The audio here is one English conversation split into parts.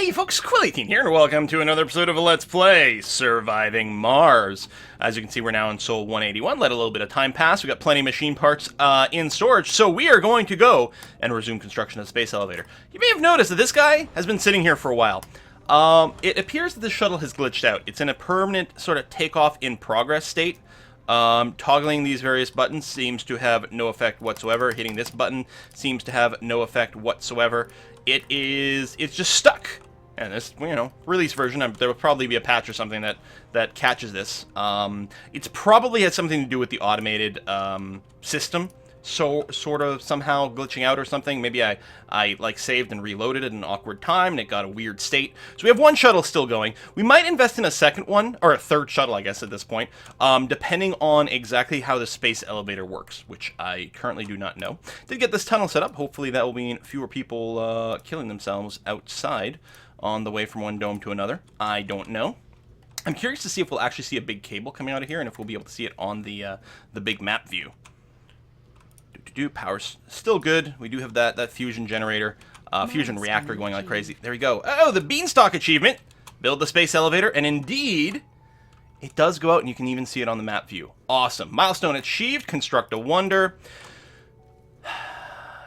Hey folks, Quill18 here, and welcome to another episode of Let's Play Surviving Mars. As you can see, we're now in Sol 181. Let a little bit of time pass. We've got plenty of machine parts in storage, so we are going to go and resume construction of the space elevator. You may have noticed that this guy has been sitting here for a while. It appears that the shuttle has glitched out. It's in a permanent sort of takeoff in progress state. Toggling these various buttons seems to have no effect whatsoever. Hitting this button seems to have no effect whatsoever. It's just stuck. And this, release version, there will probably be a patch or something that catches this. It's probably has something to do with the automated system, so sort of somehow glitching out or something. Maybe I like saved and reloaded at an awkward time and it got a weird state. So we have one shuttle still going. We might invest in a second one, or a third shuttle, I guess, at this point, depending on exactly how the space elevator works, which I currently do not know. Did get this tunnel set up. Hopefully that will mean fewer people killing themselves outside on the way from one dome to another. I don't know. I'm curious to see if we'll actually see a big cable coming out of here and if we'll be able to see it on the big map view. Power's still good. We do have that fusion generator, fusion reactor going like crazy. There we go. Oh, the Beanstalk achievement. Build the space elevator, and indeed, it does go out, and you can even see it on the map view. Awesome. Milestone achieved. Construct a wonder.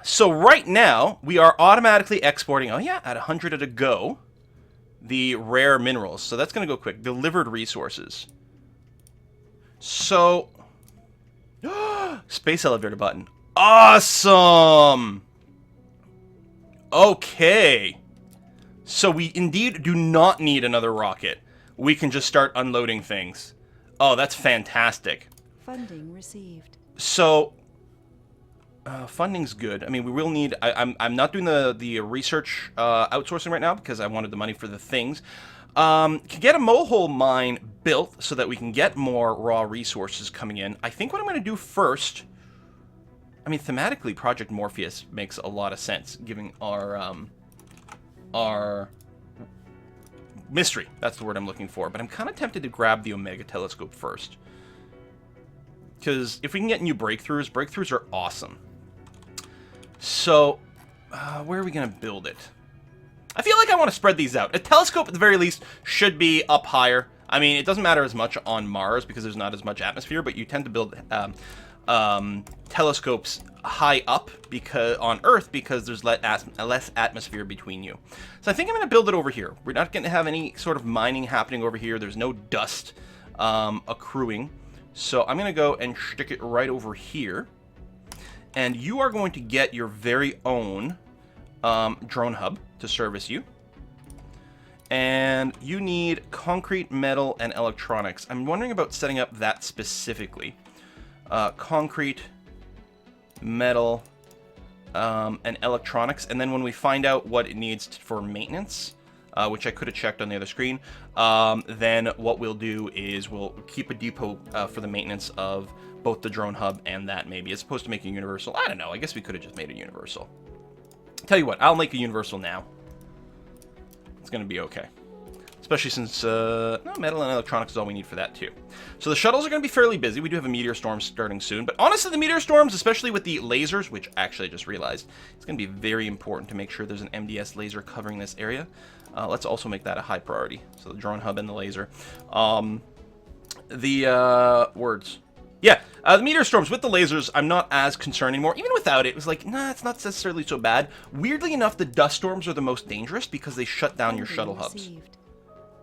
So right now, we are automatically exporting, oh yeah, at 100 at a go, the rare minerals. So that's going to go quick. Delivered resources. So, space elevator button. Awesome! Okay. So we indeed do not need another rocket. We can just start unloading things. Oh, that's fantastic. Funding received. So, funding's good. I mean, we will need... I'm not doing the research outsourcing right now because I wanted the money for the things. Can get a mole mine built so that we can get more raw resources coming in. I think what I'm going to do first... I mean, thematically, Project Morpheus makes a lot of sense, given our mystery. That's the word I'm looking for. But I'm kind of tempted to grab the Omega telescope first. Because if we can get new breakthroughs are awesome. So, where are we going to build it? I feel like I want to spread these out. A telescope, at the very least, should be up higher. I mean, it doesn't matter as much on Mars because there's not as much atmosphere, but you tend to build telescopes high up on Earth because there's less atmosphere between you. So I think I'm going to build it over here. We're not going to have any sort of mining happening over here. There's no dust accruing. So I'm going to go and stick it right over here. And you are going to get your very own drone hub to service you. And you need concrete, metal, and electronics. I'm wondering about setting up that specifically. Concrete, metal, and electronics. And then when we find out what it needs for maintenance, which I could have checked on the other screen, then what we'll do is we'll keep a depot for the maintenance of both the drone hub and that maybe. As opposed to making a universal. I don't know. I guess we could have just made a universal. Tell you what, I'll make a universal now. It's going to be okay. Especially since no, metal and electronics is all we need for that too. So the shuttles are going to be fairly busy. We do have a Meteor Storm starting soon. But honestly, the Meteor Storms, especially with the lasers, which actually I just realized, it's going to be very important to make sure there's an MDS laser covering this area. Let's also make that a high priority. So the drone hub and the laser. Yeah, the Meteor Storms with the lasers, I'm not as concerned anymore. Even without it, it was like, nah, it's not necessarily so bad. Weirdly enough, the dust storms are the most dangerous because they shut down your shuttle hubs.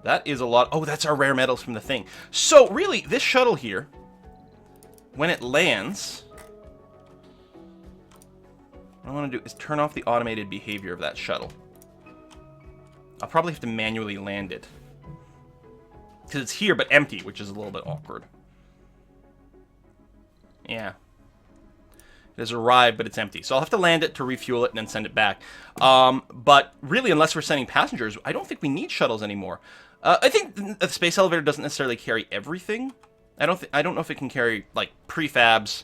That is a lot. Oh, that's our rare metals from the thing. So, really, this shuttle here, when it lands, what I want to do is turn off the automated behavior of that shuttle. I'll probably have to manually land it. Because it's here, but empty, which is a little bit awkward. Yeah. It has arrived, but it's empty. So I'll have to land it to refuel it and then send it back. But really, unless we're sending passengers, I don't think we need shuttles anymore. I think the space elevator doesn't necessarily carry everything. I don't know if it can carry, like, prefabs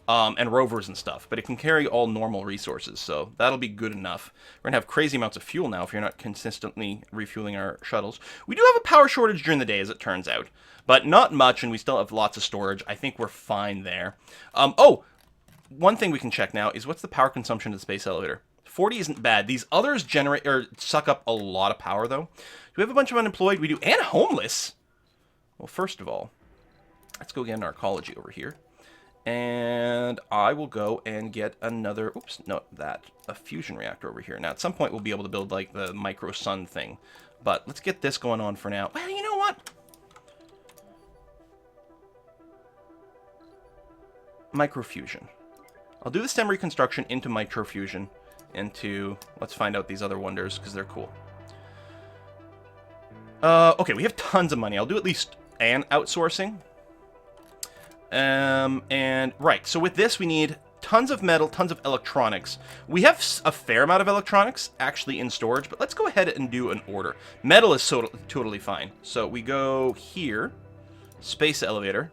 and rovers and stuff. But it can carry all normal resources, so that'll be good enough. We're going to have crazy amounts of fuel now if you're not consistently refueling our shuttles. We do have a power shortage during the day, as it turns out. But not much, and we still have lots of storage. I think we're fine there. Oh! One thing we can check now is what's the power consumption of the space elevator? 40 isn't bad. These others generate or suck up a lot of power, though. Do we have a bunch of unemployed? We do. And homeless. Well, first of all, let's go get an arcology over here. And I will go and get another... Oops, no, a fusion reactor over here. Now, at some point, we'll be able to build, like, the micro-sun thing. But let's get this going on for now. Well, you know what? Microfusion. I'll do the stem reconstruction into microfusion. Let's find out these other wonders, because they're cool. Okay, we have tons of money. I'll do at least an outsourcing. And right, so with this we need tons of metal, tons of electronics. We have a fair amount of electronics actually in storage, but let's go ahead and do an order. Metal is totally fine. So we go here, space elevator.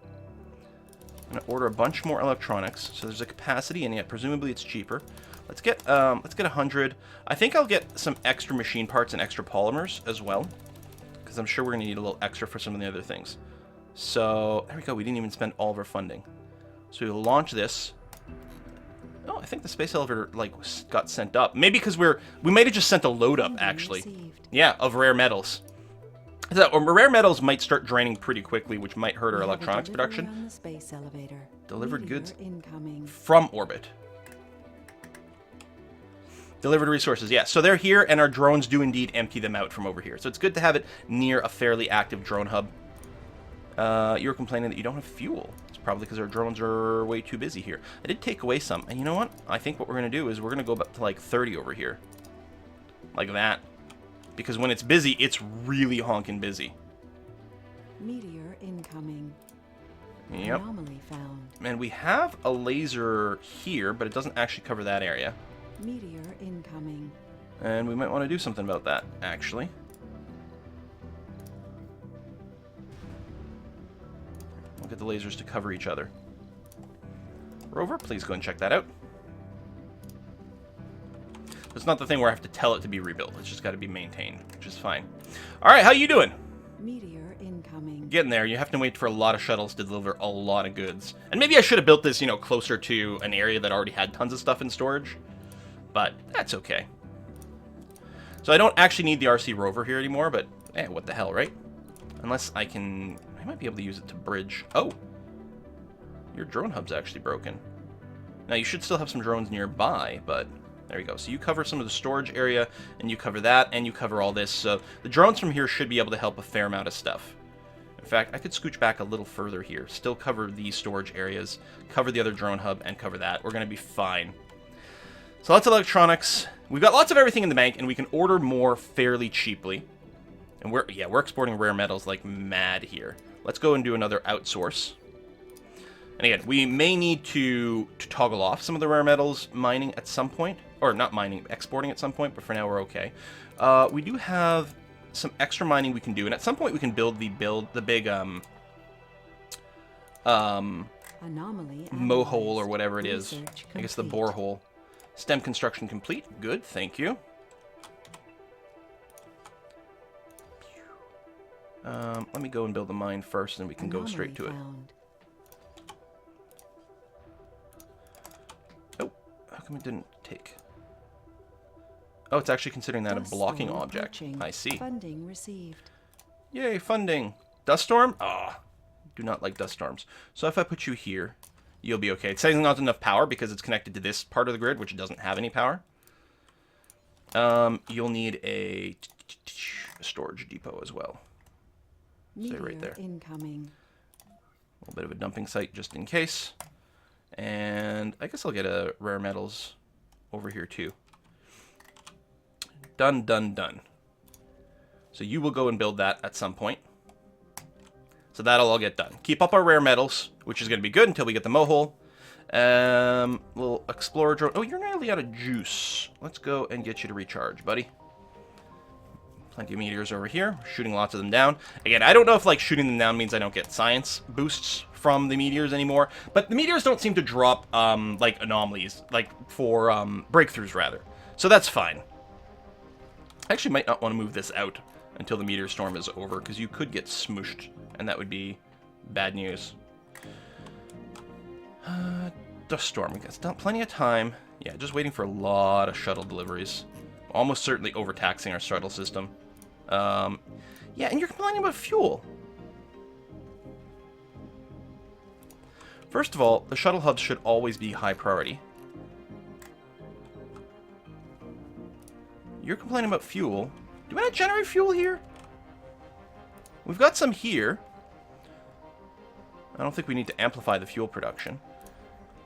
I'm gonna order a bunch more electronics. So there's a capacity, and yet presumably it's cheaper. Let's get 100. I think I'll get some extra machine parts and extra polymers as well, because I'm sure we're gonna need a little extra for some of the other things. So, there we go. We didn't even spend all of our funding. So we will launch this. Oh, I think the space elevator, like, got sent up. Maybe because we might have just sent a load up, actually. Yeah, of rare metals. Or rare metals might start draining pretty quickly, which might hurt our electronics production. On the space elevator. Delivered goods incoming. from orbit. Delivered resources, yeah. So they're here, and our drones do indeed empty them out from over here. So it's good to have it near a fairly active drone hub. You were complaining that you don't have fuel. It's probably because our drones are way too busy here. I did take away some. And you know what? I think what we're going to do is we're going to go up to like 30 over here. Like that. Because when it's busy, it's really honking busy. Meteor incoming. Yep. Anomaly found. And we have a laser here, but it doesn't actually cover that area. Meteor incoming. And we might want to do something about that, actually. We'll get the lasers to cover each other. Rover, please go and check that out. It's not the thing where I have to tell it to be rebuilt. It's just got to be maintained, which is fine. All right, how you doing? Meteor incoming. Getting there. You have to wait for a lot of shuttles to deliver a lot of goods. And maybe I should have built this, you know, closer to an area that already had tons of stuff in storage. But that's okay. So I don't actually need the RC rover here anymore, but what the hell, right? Unless I can... I might be able to use it to bridge... Oh! Your drone hub's actually broken. Now, you should still have some drones nearby, but... There you go. So you cover some of the storage area, and you cover that, and you cover all this. So the drones from here should be able to help a fair amount of stuff. In fact, I could scooch back a little further here. Still cover these storage areas, cover the other drone hub, and cover that. We're going to be fine. So lots of electronics. We've got lots of everything in the bank, and we can order more fairly cheaply. And we're exporting rare metals like mad here. Let's go and do another outsource. And again, we may need to toggle off some of the rare metals mining at some point. Or not mining, exporting at some point, but for now we're okay. We do have some extra mining we can do, and at some point we can build the big Anomaly mohole or whatever it is. Research I guess the complete. borehole. Stem construction complete. Good, thank you. Let me go and build the mine first, and we can go straight to it. Found. Oh, how come it didn't take? Oh, it's actually considering that a Dust blocking storm object. approaching. I see. Funding received. Yay, funding. Dust storm? Ah, do not like dust storms. So if I put you here, you'll be okay. It's saying not enough power because it's connected to this part of the grid, which doesn't have any power. You'll need a storage depot as well. Meteor right there. incoming. A little bit of a dumping site just in case. And I guess I'll get a rare metals over here too. Done, done, done. So you will go and build that at some point. So that'll all get done. Keep up our rare metals, which is going to be good until we get the mohole. Little explorer drone. Oh, you're nearly out of juice. Let's go and get you to recharge, buddy. Plenty of meteors over here. Shooting lots of them down. Again, I don't know if like shooting them down means I don't get science boosts from the meteors anymore, but the meteors don't seem to drop like anomalies, like for breakthroughs rather. So that's fine. I actually might not want to move this out until the meteor storm is over, because you could get smooshed, and that would be bad news. dust storm. We got plenty of time. Yeah, just waiting for a lot of shuttle deliveries. Almost certainly overtaxing our shuttle system. Yeah, and you're complaining about fuel. First of all, the shuttle hubs should always be high priority. You're complaining about fuel. Do we not generate fuel here? We've got some here. I don't think we need to amplify the fuel production.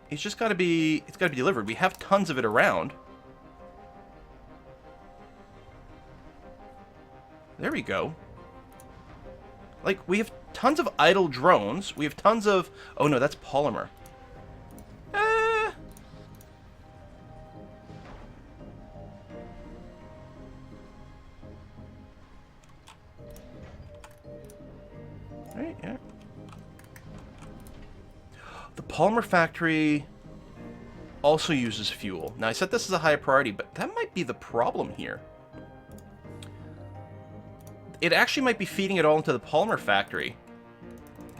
It's just got to be... It's got to be delivered. We have tons of it around. There we go. Like, we have tons of idle drones. We have tons of... Oh, no, that's Polymer. Right, yeah. The Polymer factory also uses fuel. Now, I said this is a high priority, but that might be the problem here. It actually might be feeding it all into the Polymer factory.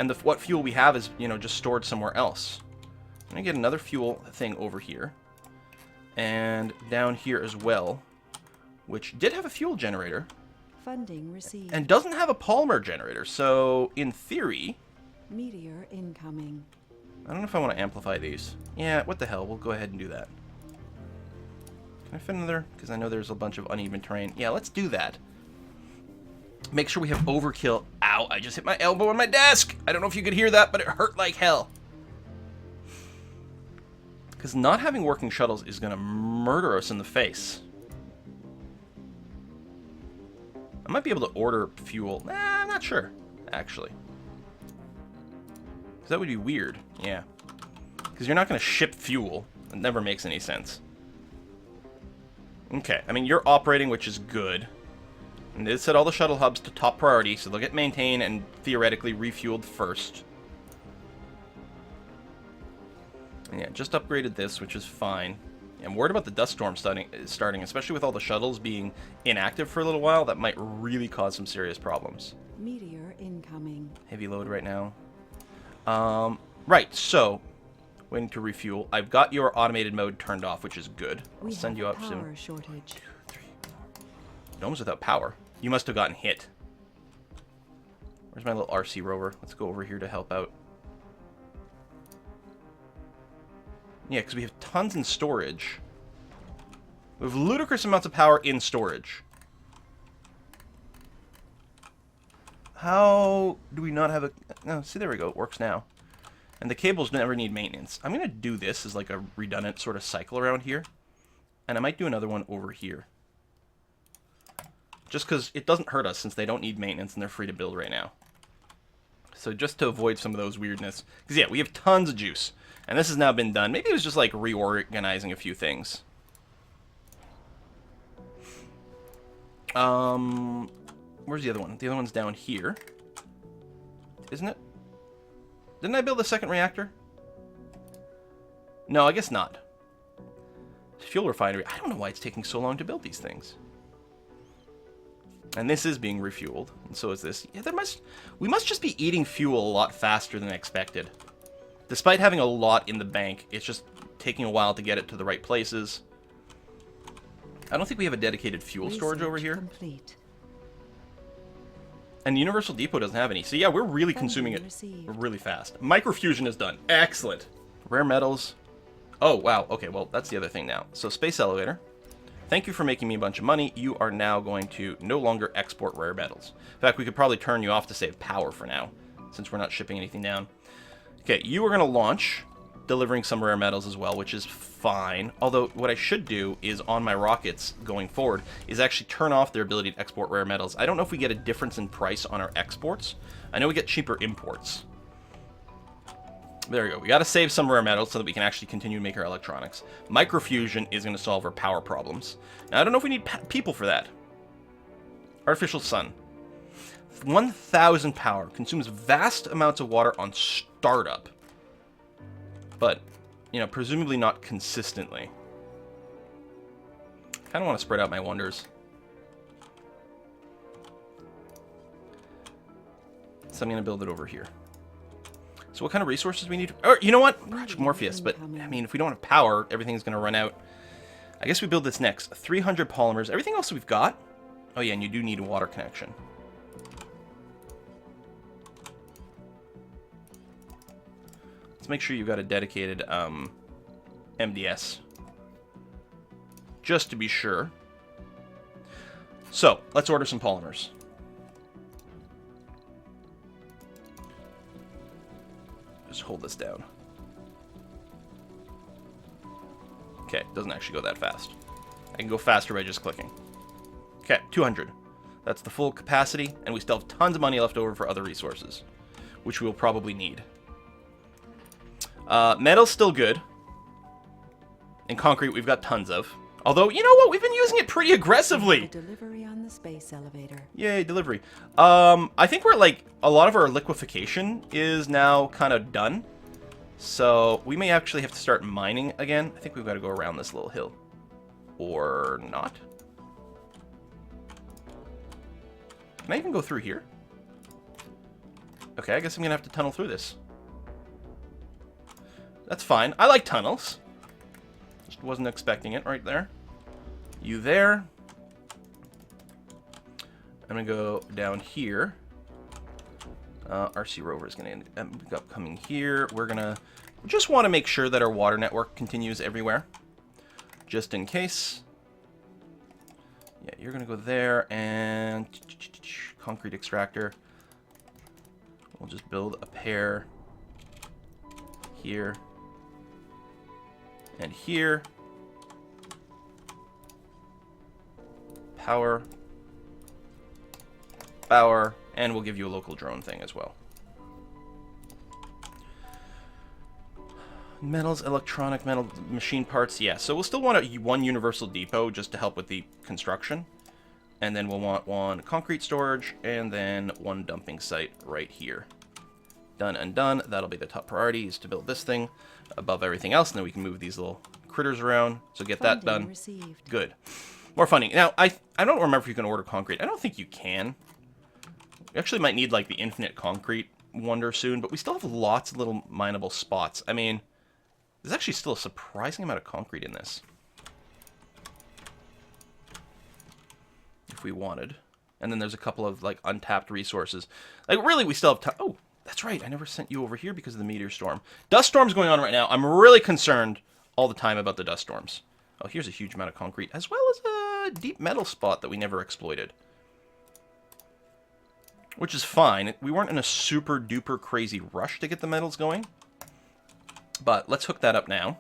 And what fuel we have is, you know, just stored somewhere else. I'm going to get another fuel thing over here. And down here as well. Which did have a fuel generator. Funding received. And doesn't have a Polymer generator. So, in theory... Meteor incoming. I don't know if I want to amplify these. Yeah, what the hell. We'll go ahead and do that. Can I fit another? Because I know there's a bunch of uneven terrain. Yeah, let's do that. Make sure we have overkill. Ow, I just hit my elbow on my desk. I don't know if you could hear that, but it hurt like hell. Because not having working shuttles is going to murder us in the face. I might be able to order fuel. Nah, I'm not sure, actually. Because that would be weird. Yeah. Because you're not going to ship fuel. It never makes any sense. Okay, I mean, you're operating, which is good. And it set all the shuttle hubs to top priority, so they'll get maintained and theoretically refueled first. And yeah, just upgraded this, which is fine. I'm worried about the dust storm starting, especially with all the shuttles being inactive for a little while. That might really cause some serious problems. Meteor incoming. Heavy load right now. Right, so waiting to refuel. I've got your automated mode turned off, which is good. I'll send you up soon. Power shortage. 2, 3, 4. Domes without power. You must have gotten hit. Where's my little RC rover? Let's go over here to help out. Yeah, because we have tons in storage. We have ludicrous amounts of power in storage. How do we not have a... No, see, there we go. It works now. And the cables never need maintenance. I'm going to do this as like a redundant sort of cycle around here. And I might do another one over here. Just because it doesn't hurt us since they don't need maintenance and they're free to build right now. So just to avoid some of those weirdness. Because yeah, we have tons of juice. And this has now been done. Maybe it was just like reorganizing a few things. Where's the other one? The other one's down here. Isn't it? Didn't I build a second reactor? No, I guess not. Fuel refinery. I don't know why it's taking so long to build these things. And this is being refueled. And so is this. Yeah, we must just be eating fuel a lot faster than expected. Despite having a lot in the bank, it's just taking a while to get it to the right places. I don't think we have a dedicated fuel storage over here. Complete. And the Universal Depot doesn't have any. So yeah, we're really consuming it really fast. Microfusion is done. Excellent. Rare metals. Oh, wow. Okay, well, that's the other thing now. So Space Elevator. Thank you for making me a bunch of money. You are now going to no longer export rare metals. In fact, we could probably turn you off to save power for now, since we're not shipping anything down. Okay, you are going to launch, delivering some rare metals as well, which is fine. Although, what I should do is, on my rockets going forward, is actually turn off their ability to export rare metals. I don't know if we get a difference in price on our exports. I know we get cheaper imports. There we go. We got to save some rare metals so that we can actually continue to make our electronics. Microfusion is going to solve our power problems. Now, I don't know if we need people for that. Artificial sun. 1,000 power. Consumes vast amounts of water on startup. But, you know, presumably not consistently. Kind of want to spread out my wonders. So I'm going to build it over here. So what kind of resources we need? Or, you know what? Project Morpheus. But, I mean, if we don't have power, everything's going to run out. I guess we build this next. 300 polymers. Everything else we've got. Oh, yeah, and you do need a water connection. Let's make sure you've got a dedicated MDS. Just to be sure. So, let's order some polymers. Just hold this down. Okay, doesn't actually go that fast. I can go faster by just clicking. Okay, 200. That's the full capacity, and we still have tons of money left over for other resources, which we'll probably need. Metal's still good. And concrete we've got tons of. Although, you know what? We've been using it pretty aggressively. Delivery on the space elevator. Yay, delivery. I think we're like, a lot of our liquefaction is now kind of done. So we may actually have to start mining again. I think we've got to go around this little hill. Or not. Can I even go through here? Okay, I guess I'm going to have to tunnel through this. That's fine. I like tunnels. Just wasn't expecting it right there. You there. I'm going to go down here. RC Rover is going to end up coming here. We're going to just want to make sure that our water network continues everywhere. Just in case. Yeah, you're going to go there and concrete extractor. We'll just build a pair here and here. Power. Power. And we'll give you a local drone thing as well. Metals, electronic, metal, machine parts. Yeah, so we'll still want one universal depot just to help with the construction. And then we'll want one concrete storage and then one dumping site right here. Done and done. That'll be the top priority, is to build this thing above everything else. And then we can move these little critters around. So get that done. Received. Good. More funding. Now, I don't remember if you can order concrete. I don't think you can. We actually might need, like, the infinite concrete wonder soon, but we still have lots of little mineable spots. I mean, there's actually still a surprising amount of concrete in this. If we wanted. And then there's a couple of, like, untapped resources. Like, really, we still have time. Oh, that's right. I never sent you over here because of the meteor storm. Dust storm's going on right now. I'm really concerned all the time about the dust storms. Oh, here's a huge amount of concrete, as well as a deep metal spot that we never exploited. Which is fine. We weren't in a super duper crazy rush to get the metals going. But let's hook that up now.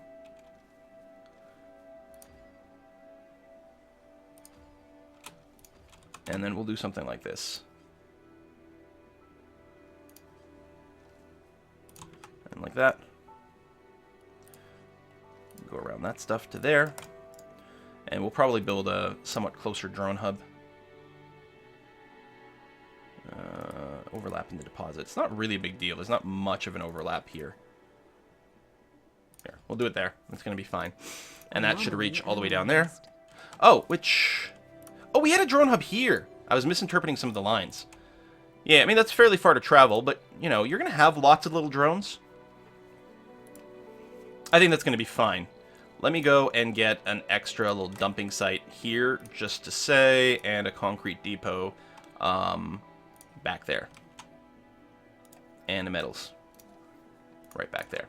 And then we'll do something like this. And like that. Go around that stuff to there. And we'll probably build a somewhat closer drone hub. Overlapping the deposit. It's not really a big deal. There's not much of an overlap here. Here, we'll do it there. It's going to be fine. And that should reach all the way down there. Oh, which... Oh, we had a drone hub here. I was misinterpreting some of the lines. Yeah, I mean, that's fairly far to travel, but, you know, you're going to have lots of little drones. I think that's going to be fine. Let me go and get an extra little dumping site here, just to say, and a concrete depot back there. And the metals. Right back there.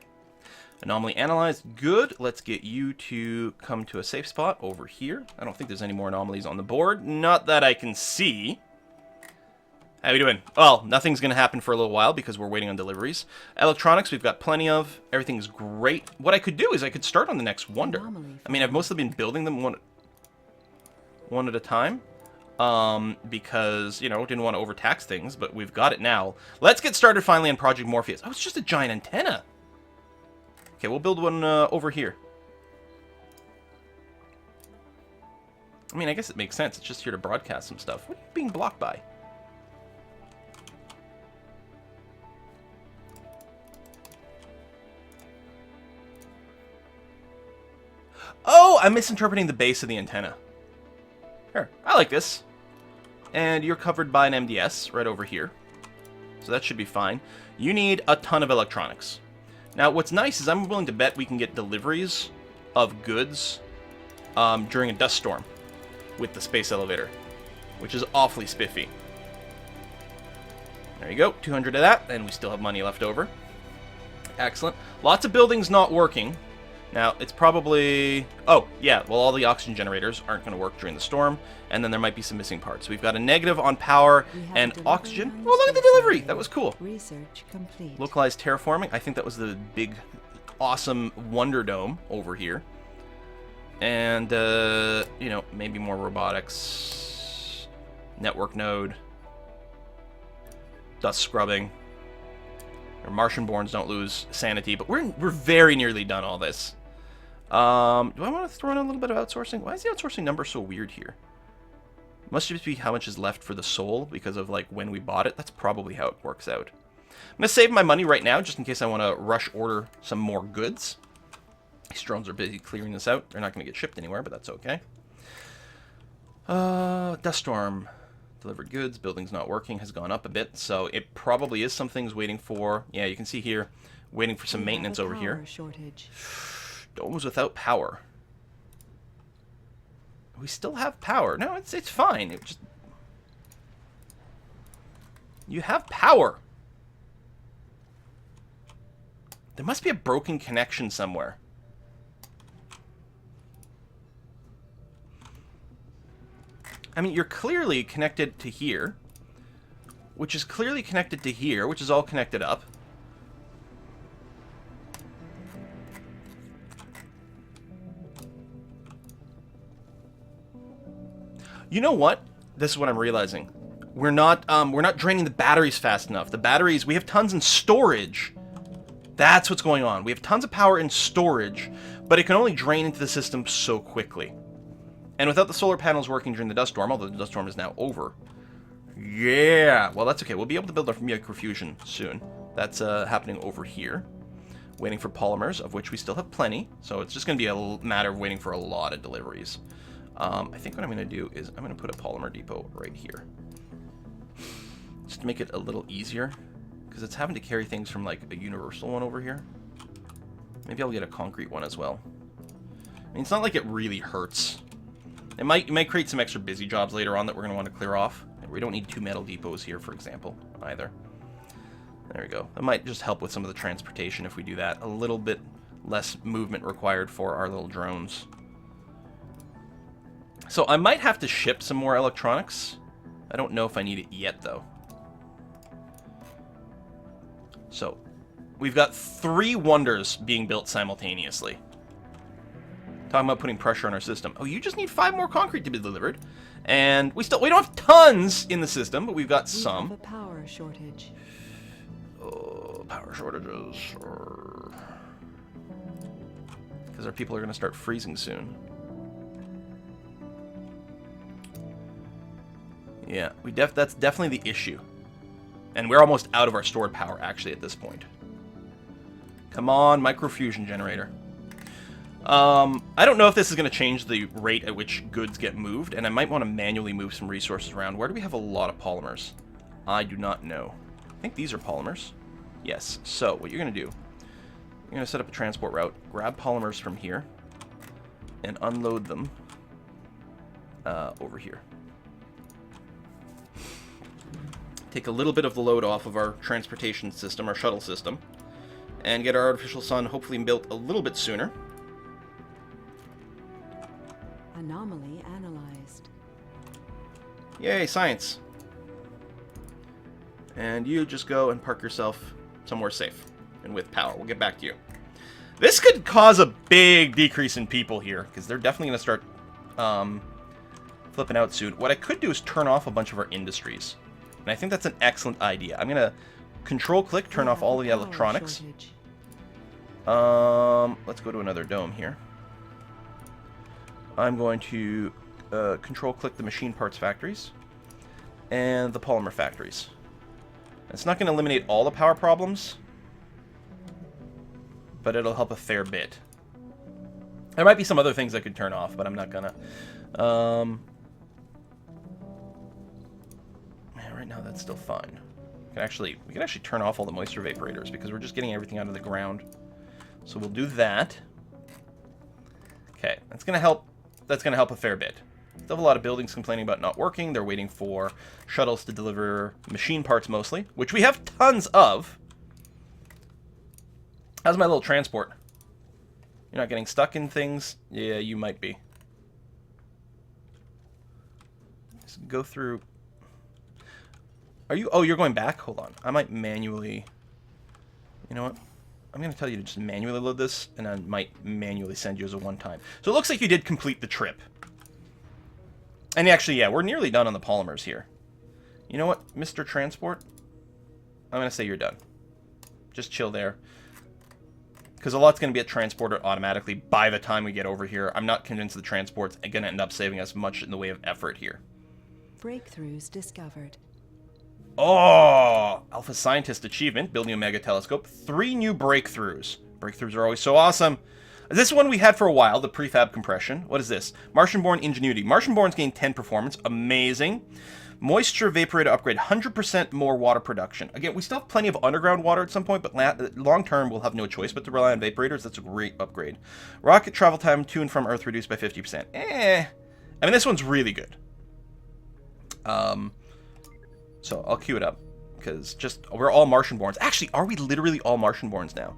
Anomaly analyzed. Good. Let's get you to come to a safe spot over here. I don't think there's any more anomalies on the board. Not that I can see. How we doing? Well, nothing's going to happen for a little while because we're waiting on deliveries. Electronics, we've got plenty of. Everything's great. What I could do is I could start on the next wonder. I mean, I've mostly been building them one at a time. Because, you know, didn't want to overtax things, but we've got it now. Let's get started finally on Project Morpheus. Oh, it's just a giant antenna. Okay, we'll build one over here. I mean, I guess it makes sense. It's just here to broadcast some stuff. What are you being blocked by? Oh, I'm misinterpreting the base of the antenna. Here, I like this. And you're covered by an MDS right over here. So So that should be fine. You need a ton of electronics. Now, what's nice is I'm willing to bet we can get deliveries of goods during a dust storm with the space elevator, which is awfully spiffy. There you go, 200 of that, and we still have money left over. Excellent. Lots of buildings not working. Now, it's probably... Oh, yeah, well, all the oxygen generators aren't going to work during the storm, and then there might be some missing parts. We've got a negative on power and oxygen. Oh, look at the delivery! That was cool. Research complete. Localized terraforming. I think that was the big, awesome Wonder Dome over here. And, you know, maybe more robotics. Network node. Dust scrubbing. Our Martian-borns don't lose sanity, but we're very nearly done all this. Do I want to throw in a little bit of outsourcing? Why is the outsourcing number so weird here? Must just be how much is left for the soul because of like when we bought it. That's probably how it works out. I'm going to save my money right now just in case I want to rush order some more goods. These drones are busy clearing this out. They're not going to get shipped anywhere, but that's okay. Dust storm. Delivered goods. Building's not working. Has gone up a bit. So it probably is some things waiting for... Yeah, you can see here. Waiting for some maintenance over here. Shortage. Domes without power. We still have power. No, it's fine. It just... You have power. There must be a broken connection somewhere. I mean, you're clearly connected to here, which is clearly connected to here, which is all connected up. You know what? This is what I'm realizing. We're not draining the batteries fast enough. The batteries, we have tons in storage. That's what's going on. We have tons of power in storage, but it can only drain into the system so quickly. And without the solar panels working during the dust storm, although the dust storm is now over. Yeah, well, that's okay. We'll be able to build our microfusion soon. That's happening over here. Waiting for polymers, of which we still have plenty. So it's just going to be a matter of waiting for a lot of deliveries. I think what I'm going to do is I'm going to put a polymer depot right here. Just to make it a little easier. Because it's having to carry things from like a universal one over here. Maybe I'll get a concrete one as well. I mean, it's not like it really hurts. It might create some extra busy jobs later on that we're going to want to clear off. We don't need 2 metal depots here, for example, either. There we go. That might just help with some of the transportation if we do that. A little bit less movement required for our little drones. So I might have to ship some more electronics. I don't know if I need it yet, though. So, we've got 3 wonders being built simultaneously. Talking about putting pressure on our system. Oh, you just need 5 more concrete to be delivered. And we don't have tons in the system, but we've got some. We have a power shortage. Oh, power shortages. Because our people are going to start freezing soon. Yeah, that's definitely the issue. And we're almost out of our stored power, actually, at this point. Come on, microfusion generator. I don't know if this is going to change the rate at which goods get moved, and I might want to manually move some resources around. Where do we have a lot of polymers? I do not know. I think these are polymers. Yes. So, what you're going to do, you're going to set up a transport route, grab polymers from here, and unload them over here. Take a little bit of the load off of our transportation system, our shuttle system, and get our artificial sun hopefully built a little bit sooner. Anomaly analyzed. Yay, science. And you just go and park yourself somewhere safe and with power. We'll get back to you. This could cause a big decrease in people here, because they're definitely going to start flipping out soon. What I could do is turn off a bunch of our industries. And I think that's an excellent idea. I'm going to control-click, turn off all of the electronics. Let's go to another dome here. I'm going to control-click the machine parts factories and the polymer factories. It's not going to eliminate all the power problems, but it'll help a fair bit. There might be some other things I could turn off, but I'm not going to. Right now, that's still fine. We can actually turn off all the moisture evaporators because we're just getting everything out of the ground. So we'll do that. Okay, that's gonna help. That's gonna help a fair bit. Still have a lot of buildings complaining about not working. They're waiting for shuttles to deliver machine parts mostly, which we have tons of. How's my little transport? You're not getting stuck in things? Yeah, you might be. Just go through. Are you? Oh, you're going back? Hold on. I might manually. You know what? I'm going to tell you to just manually load this, and I might manually send you as a one-time. So it looks like you did complete the trip. And actually, yeah, we're nearly done on the polymers here. You know what, Mr. Transport? I'm going to say you're done. Just chill there. Because a lot's going to get transported automatically by the time we get over here. I'm not convinced the transport's going to end up saving us much in the way of effort here. Breakthroughs discovered. Oh! Alpha Scientist Achievement, building a mega telescope. 3 new breakthroughs. Breakthroughs are always so awesome. This one we had for a while, the prefab compression. What is this? Martian-born Ingenuity. Martian-borns gain 10 performance. Amazing. Moisture evaporator upgrade, 100% more water production. Again, we still have plenty of underground water at some point, but long-term we'll have no choice but to rely on vaporators. That's a great upgrade. Rocket travel time to and from Earth reduced by 50%. I mean, this one's really good. So I'll queue it up, because we're all Martian-borns. Actually, are we literally all Martian-borns now?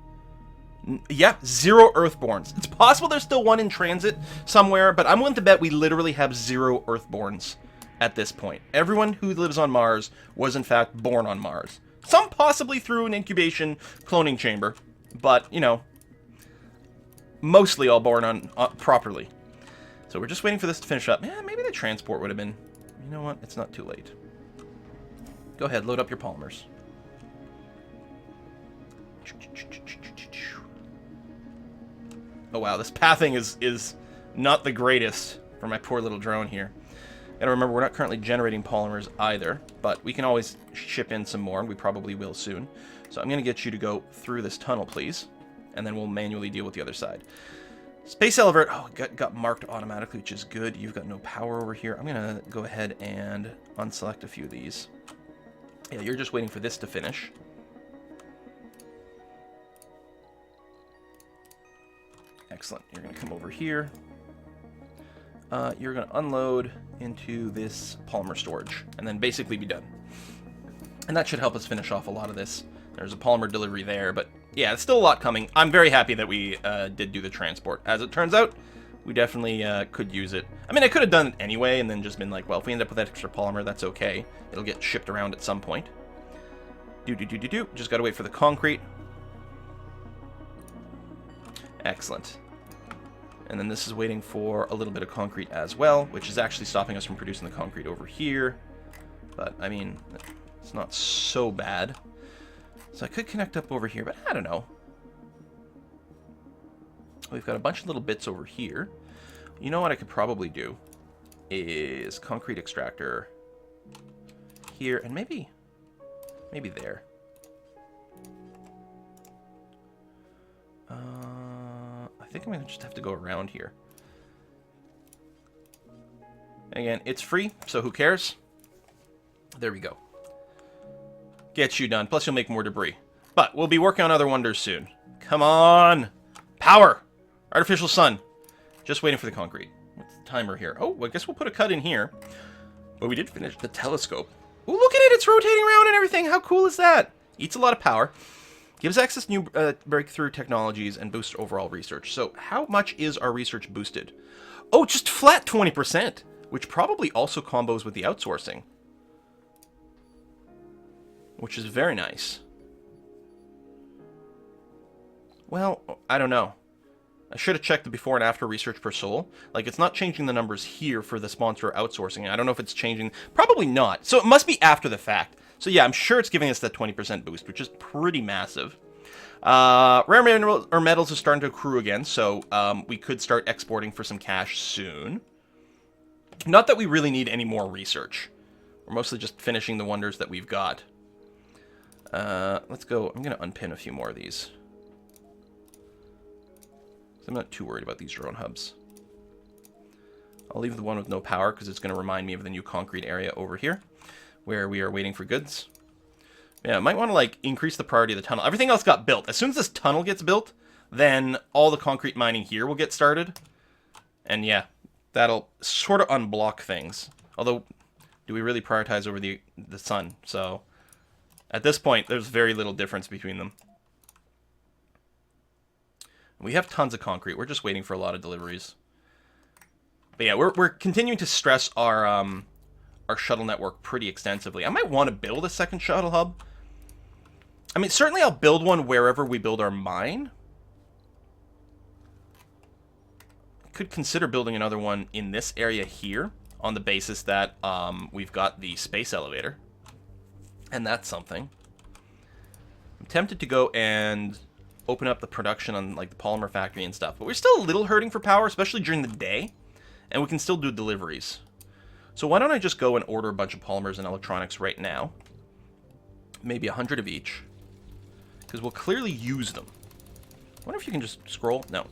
Yeah, 0 Earthborns. It's possible there's still one in transit somewhere, but I'm willing to bet we literally have 0 Earthborns at this point. Everyone who lives on Mars was in fact born on Mars. Some possibly through an incubation cloning chamber, but, you know, mostly all born on properly. So we're just waiting for this to finish up. Yeah, maybe the transport would have been... You know what? It's not too late. Go ahead, load up your polymers. Oh wow, this pathing is not the greatest for my poor little drone here. And remember, we're not currently generating polymers either, but we can always ship in some more, and we probably will soon. So I'm going to get you to go through this tunnel, please, and then we'll manually deal with the other side. Space elevator, oh, got marked automatically, which is good. You've got no power over here. I'm going to go ahead and unselect a few of these. Yeah, you're just waiting for this to finish. Excellent. You're going to come over here. You're going to unload into this Polymer Storage, and then basically be done. And that should help us finish off a lot of this. There's a polymer delivery there, but yeah, it's still a lot coming. I'm very happy that we did do the transport. As it turns out, we definitely could use it. I mean, I could have done it anyway and then just been like, well, if we end up with that extra polymer, that's okay. It'll get shipped around at some point. Just got to wait for the concrete. Excellent. And then this is waiting for a little bit of concrete as well, which is actually stopping us from producing the concrete over here. But, I mean, it's not so bad. So I could connect up over here, but I don't know. We've got a bunch of little bits over here. You know what I could probably do is concrete extractor here, and maybe there. I think I'm going to just have to go around here. Again, it's free, so who cares? There we go. Get you done. Plus, you'll make more debris. But we'll be working on other wonders soon. Come on! Power! Artificial sun. Just waiting for the concrete. What's the timer here? Oh, I guess we'll put a cut in here. But we did finish the telescope. Oh, look at it! It's rotating around and everything! How cool is that? Eats a lot of power. Gives access to new breakthrough technologies and boosts overall research. So how much is our research boosted? Oh, just flat 20%, which probably also combos with the outsourcing. Which is very nice. Well, I don't know. I should have checked the before and after research per soul. Like, it's not changing the numbers here for the sponsor outsourcing. I don't know if it's changing. Probably not. So it must be after the fact. So yeah, I'm sure it's giving us that 20% boost, which is pretty massive. Rare minerals or metals are starting to accrue again, so we could start exporting for some cash soon. Not that we really need any more research. We're mostly just finishing the wonders that we've got. Let's go. I'm going to unpin a few more of these. I'm not too worried about these drone hubs. I'll leave the one with no power because it's going to remind me of the new concrete area over here, where we are waiting for goods. Yeah, I might want to, like, increase the priority of the tunnel. Everything else got built. As soon as this tunnel gets built, then all the concrete mining here will get started. And yeah, that'll sort of unblock things. Although, do we really prioritize over the sun? So, at this point, there's very little difference between them. We have tons of concrete. We're just waiting for a lot of deliveries. But yeah, we're continuing to stress our shuttle network pretty extensively. I might want to build a second shuttle hub. I mean, certainly I'll build one wherever we build our mine. Could consider building another one in this area here on the basis that we've got the space elevator. And that's something. I'm tempted to go and open up the production on like the polymer factory and stuff, but we're still a little hurting for power, especially during the day, and we can still do deliveries. So why don't I just go and order a bunch of polymers and electronics right now? Maybe 100 of each, because we'll clearly use them. I wonder if you can just scroll. No.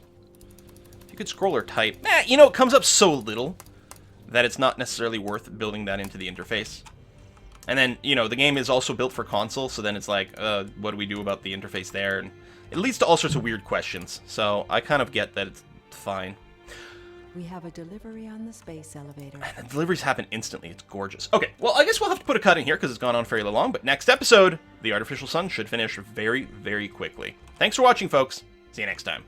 If you could scroll or type, you know, it comes up so little that it's not necessarily worth building that into the interface. And then, you know, the game is also built for console, so then it's like, what do we do about the interface there? And it leads to all sorts of weird questions, so I kind of get that it's fine. We have a delivery on the space elevator. And the deliveries happen instantly. It's gorgeous. Okay, well, I guess we'll have to put a cut in here because it's gone on fairly long, but next episode, the artificial sun should finish very, very quickly. Thanks for watching, folks. See you next time.